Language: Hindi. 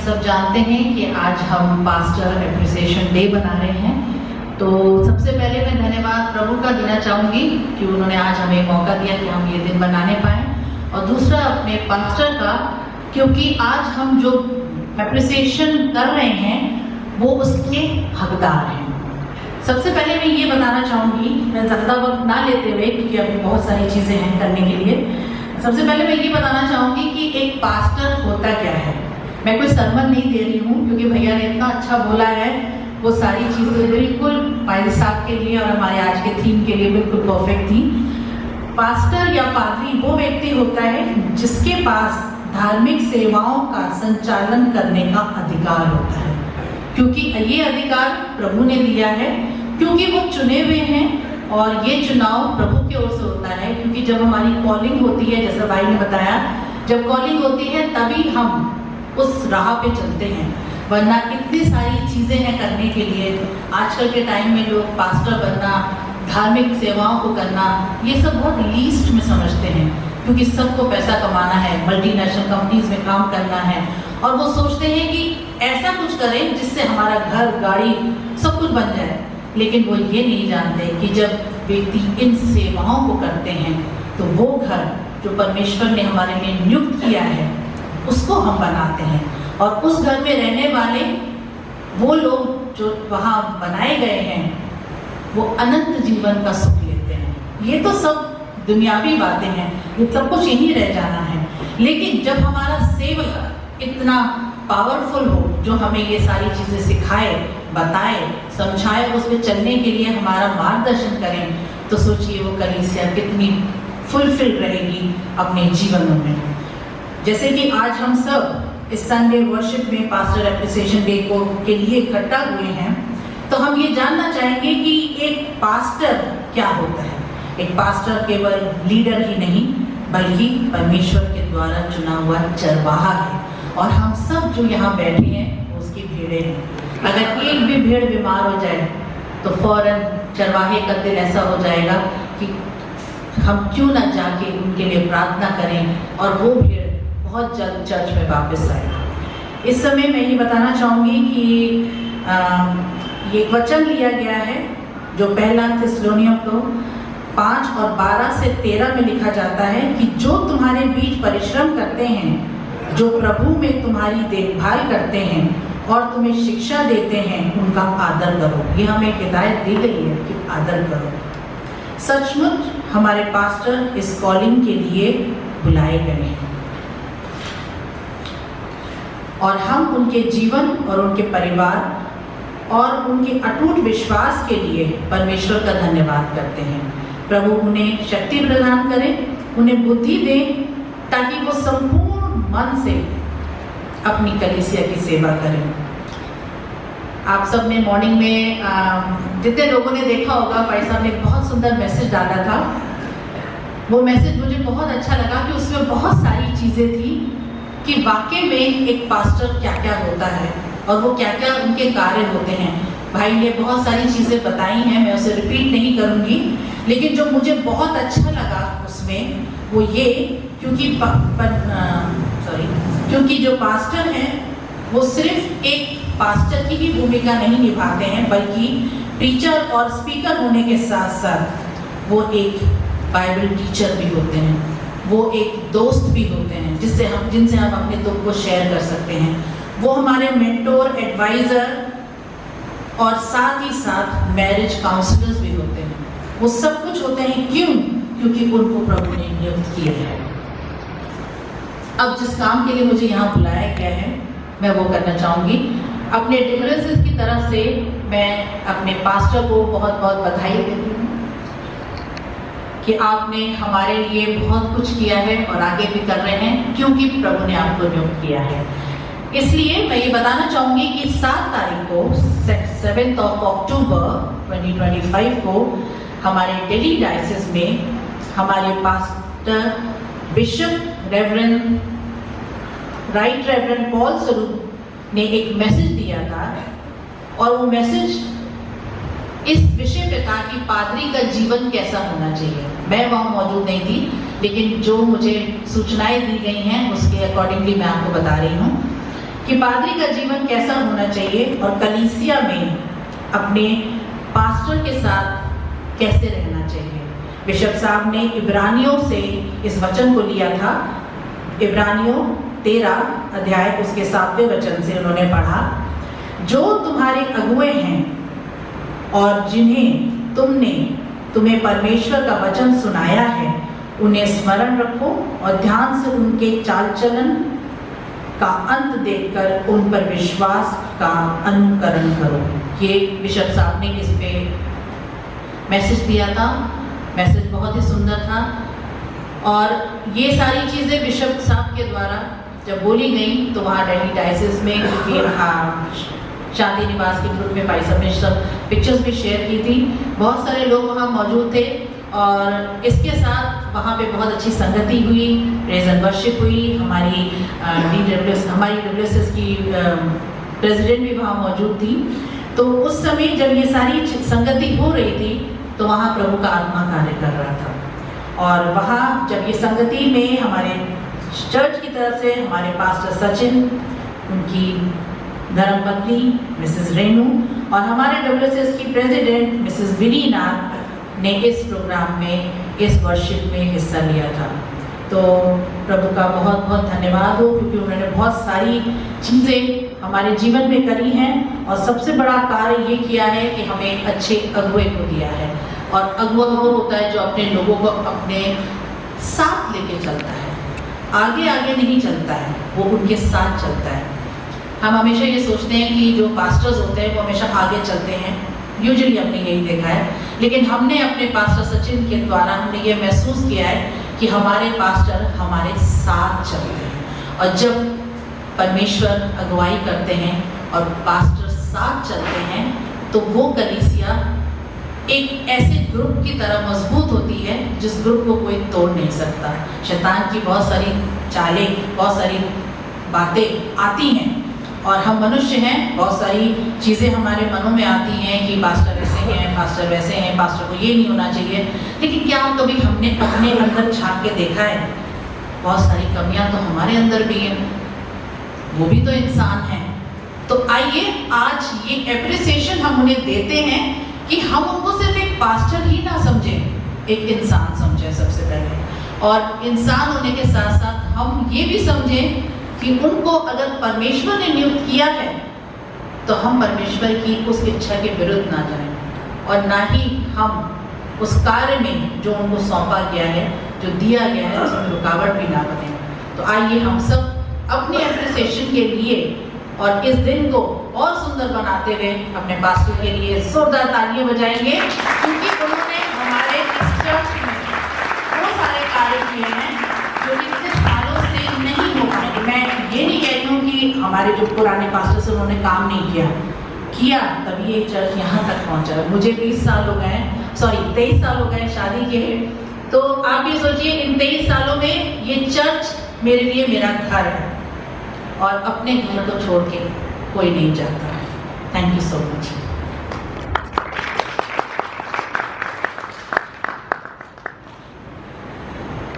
सब जानते हैं कि आज हम पास्टर एप्रिसिएशन डे बना रहे हैं। तो सबसे पहले मैं धन्यवाद प्रभु का देना चाहूँगी कि उन्होंने आज हमें मौका दिया कि हम ये दिन बनाने पाएँ, और दूसरा अपने पास्टर का, क्योंकि आज हम जो एप्रिसिएशन कर रहे हैं वो उसके हकदार हैं। सबसे पहले मैं ये बताना चाहूँगी, मैं ज़्यादा वक्त ना लेते हुए क्योंकि अभी बहुत सारी चीज़ें हैं करने के लिए, सबसे पहले मैं ये बताना चाहूँगी कि एक पास्टर होता क्या है। मैं कोई सरमन नहीं दे रही हूँ क्योंकि भैया ने इतना अच्छा बोला है, वो सारी चीज़ें बिल्कुल भाई साहब के लिए और हमारे आज के थीम के लिए बिल्कुल परफेक्ट थी। पास्टर या पादरी वो व्यक्ति होता है जिसके पास धार्मिक सेवाओं का संचालन करने का अधिकार होता है, क्योंकि ये अधिकार प्रभु ने दिया है, क्योंकि वो चुने हुए हैं और ये चुनाव प्रभु की ओर से होता है। क्योंकि जब हमारी कॉलिंग होती है, जैसा भाई ने बताया, जब कॉलिंग होती है तभी हम उस राह पे चलते हैं, वरना इतनी सारी चीज़ें हैं करने के लिए। आजकल के टाइम में लोग पास्टर बनना, धार्मिक सेवाओं को करना, ये सब बहुत लीस्ट में समझते हैं, क्योंकि सबको पैसा कमाना है, मल्टीनेशनल कंपनीज में काम करना है, और वो सोचते हैं कि ऐसा कुछ करें जिससे हमारा घर, गाड़ी सब कुछ बन जाए। लेकिन वो ये नहीं जानते कि जब व्यक्ति इन सेवाओं को करते हैं तो वो घर जो परमेश्वर ने हमारे लिए नियुक्त किया है उसको हम बनाते हैं, और उस घर में रहने वाले वो लोग जो वहाँ बनाए गए हैं वो अनंत जीवन का सुख लेते हैं। ये तो सब दुनियावी बातें हैं, ये सब कुछ यहीं रह जाना है। लेकिन जब हमारा सेवक इतना पावरफुल हो, जो हमें ये सारी चीज़ें सिखाए, बताए, समझाए, उस पर चलने के लिए हमारा मार्गदर्शन करें, तो सोचिए वो कलीसिया कितनी फुलफिल रहेगी अपने जीवनों में। जैसे कि आज हम सब इस संडे वर्शिप में पास्टर एप्रिसिएशन डे को के लिए इकट्ठा हुए हैं, तो हम ये जानना चाहेंगे कि एक पास्टर क्या होता है। एक पास्टर केवल लीडर ही नहीं, बल्कि परमेश्वर के द्वारा चुना हुआ चरवाहा है, और हम सब जो यहाँ बैठे हैं उसकी भेड़ें हैं। अगर एक भी भेड़ बीमार हो जाए तो फौरन चरवाहे का दिल ऐसा हो जाएगा कि हम क्यों ना जाके उनके लिए प्रार्थना करें, और वो भेड़ बहुत जल्द चर्च में वापस आए। इस समय मैं ये बताना चाहूँगी कि ये वचन लिया गया है जो पहला थिस्सलुनीयों को 5 और 12 से 13 में लिखा जाता है कि जो तुम्हारे बीच परिश्रम करते हैं, जो प्रभु में तुम्हारी देखभाल करते हैं और तुम्हें शिक्षा देते हैं, उनका आदर करो। ये हमें हिदायत दी गई है कि आदर करो। सचमुच हमारे पास्टर इस कॉलिंग के लिए बुलाए गए हैं, और हम उनके जीवन और उनके परिवार और उनके अटूट विश्वास के लिए परमेश्वर का धन्यवाद करते हैं। प्रभु उन्हें शक्ति प्रदान करें, उन्हें बुद्धि दें, ताकि वो संपूर्ण मन से अपनी कलीसिया की सेवा करें। आप सब ने मॉर्निंग में जितने लोगों ने देखा होगा, भाई साहब ने बहुत सुंदर मैसेज डाला था। वो मैसेज मुझे बहुत अच्छा लगा कि उसमें बहुत सारी चीज़ें थी कि वाकई में एक पास्टर क्या क्या होता है और वो क्या क्या उनके कार्य होते हैं। भाई ने बहुत सारी चीज़ें बताई हैं, मैं उसे रिपीट नहीं करूँगी, लेकिन जो मुझे बहुत अच्छा लगा उसमें वो ये, क्योंकि जो पास्टर हैं वो सिर्फ एक पास्टर की भी भूमिका नहीं निभाते हैं, बल्कि प्रीचर और स्पीकर होने के साथ साथ वो एक बाइबल टीचर भी होते हैं, वो एक दोस्त भी होते हैं जिनसे हम अपने दुख को शेयर कर सकते हैं। वो हमारे मेंटोर, एडवाइज़र और साथ ही साथ मैरिज काउंसलर्स भी होते हैं। वो सब कुछ होते हैं, क्यों? क्योंकि उनको प्रभु ने नियुक्त किया है। अब जिस काम के लिए मुझे यहाँ बुलाया गया है मैं वो करना चाहूँगी। अपने डिफरेंसेस की तरफ से मैं अपने पास्टर को बहुत बहुत बधाई देती हूँ कि आपने हमारे लिए बहुत कुछ किया है और आगे भी कर रहे हैं, क्योंकि प्रभु ने आपको नियुक्त किया है। इसलिए मैं ये बताना चाहूँगी कि 7 तारीख को 7 अक्टूबर 2025 को हमारे दिल्ली डायसिस में हमारे pastor bishop right reverend Paul स्वरूप ने एक मैसेज दिया था, और वो मैसेज इस विषय पे था कि पादरी का जीवन कैसा होना चाहिए। मैं वहाँ मौजूद नहीं थी, लेकिन जो मुझे सूचनाएं दी गई हैं उसके अकॉर्डिंगली मैं आपको बता रही हूँ कि पादरी का जीवन कैसा होना चाहिए और कलीसिया में अपने पास्टर के साथ कैसे रहना चाहिए। बिशप साहब ने इब्रानियों से इस वचन को लिया था। इब्रानियों 13 अध्याय उसके 7वें वचन से उन्होंने पढ़ा, जो तुम्हारे अगुए हैं और जिन्हें तुम्हें परमेश्वर का वचन सुनाया है, उन्हें स्मरण रखो और ध्यान से उनके चाल चलन का अंत देखकर उन पर विश्वास का अनुकरण करो। ये बिशप साहब ने इस पे मैसेज दिया था। मैसेज बहुत ही सुंदर था और ये सारी चीज़ें बिशप साहब के द्वारा जब बोली गई तो वहाँ दिल्ली डायसिस में, क्योंकि शांति निवास के ग्रुप में भाई साहब ने सब पिक्चर्स भी शेयर की थी, बहुत सारे लोग वहाँ मौजूद थे और इसके साथ वहाँ पे बहुत अच्छी संगति हुई, प्रेज एंड वर्शिप हुई। हमारी WSS की प्रेसिडेंट भी वहाँ मौजूद थी। तो उस समय जब ये सारी संगति हो रही थी तो वहाँ प्रभु का आत्मा कार्य कर रहा था और वहाँ जब ये संगति में हमारे चर्च की तरफ से हमारे पास्टर सचिन, उनकी धर्मपत्नी मिसेस रेनू और हमारे WSS की प्रेसिडेंट मिसेस विनीना ने इस प्रोग्राम में, इस वर्शिप में हिस्सा लिया था। तो प्रभु का बहुत बहुत धन्यवाद हो, क्योंकि उन्होंने बहुत सारी चीज़ें हमारे जीवन में करी हैं और सबसे बड़ा कार्य ये किया है कि हमें अच्छे अगुए को दिया है। और अगुआ वो होता है जो अपने लोगों को अपने साथ लेके चलता है, आगे आगे नहीं चलता है, वो उनके साथ चलता है। हम हमेशा ये सोचते हैं कि जो पास्टर्स होते हैं वो हमेशा आगे चलते हैं, यूजुअली हमने यही देखा है, लेकिन हमने अपने पास्टर सचिन के द्वारा हमने ये महसूस किया है कि हमारे पास्टर हमारे साथ चलते हैं। और जब परमेश्वर अगुवाई करते हैं और पास्टर साथ चलते हैं तो वो कलीसिया एक ऐसे ग्रुप की तरह मजबूत होती है जिस ग्रुप को कोई तोड़ नहीं सकता। शैतान की बहुत सारी चालें, बहुत सारी बातें आती हैं और हम मनुष्य हैं, बहुत सारी चीज़ें हमारे मनों में आती हैं कि पास्टर ऐसे हैं, पास्टर वैसे हैं, पास्टर को ये नहीं होना चाहिए। लेकिन क्या कभी हमने अपने अंदर झांक के देखा है? बहुत सारी कमियां तो हमारे अंदर भी हैं, वो भी तो इंसान हैं। तो आइए आज ये एप्रिसिएशन हम उन्हें देते हैं कि हम उनको सिर्फ एक पास्टर ही ना समझें, एक इंसान समझें सबसे पहले। और इंसान होने के साथ साथ हम ये भी समझें कि उनको अगर परमेश्वर ने नियुक्त किया है तो हम परमेश्वर की उस इच्छा के विरुद्ध ना जाएं और ना ही हम उस कार्य में जो उनको सौंपा गया है, जो दिया गया है, उसमें रुकावट भी ना बने। तो आइए हम सब अपने एप्रिसिएशन के लिए और इस दिन को और सुंदर बनाते हुए अपने पास्टर के लिए जोरदार तालियां बजाएंगे, क्योंकि उन्होंने हमारे इस चर्च में बहुत सारे कार्य किए हैं जो कि इतने सालों से नहीं हो पाए। मैं ये नहीं कहती हूँ कि हमारे जो पुराने पास्टर से उन्होंने काम नहीं किया तभी ये चर्च यहाँ तक पहुँचा। मुझे 23 साल हो गए, 23 साल हो गए शादी के। तो आप ये सोचिए इन 23 सालों में ये चर्च मेरे लिए मेरा घर है और अपने घर को छोड़ के कोई नहीं जाता है। Thank you so much.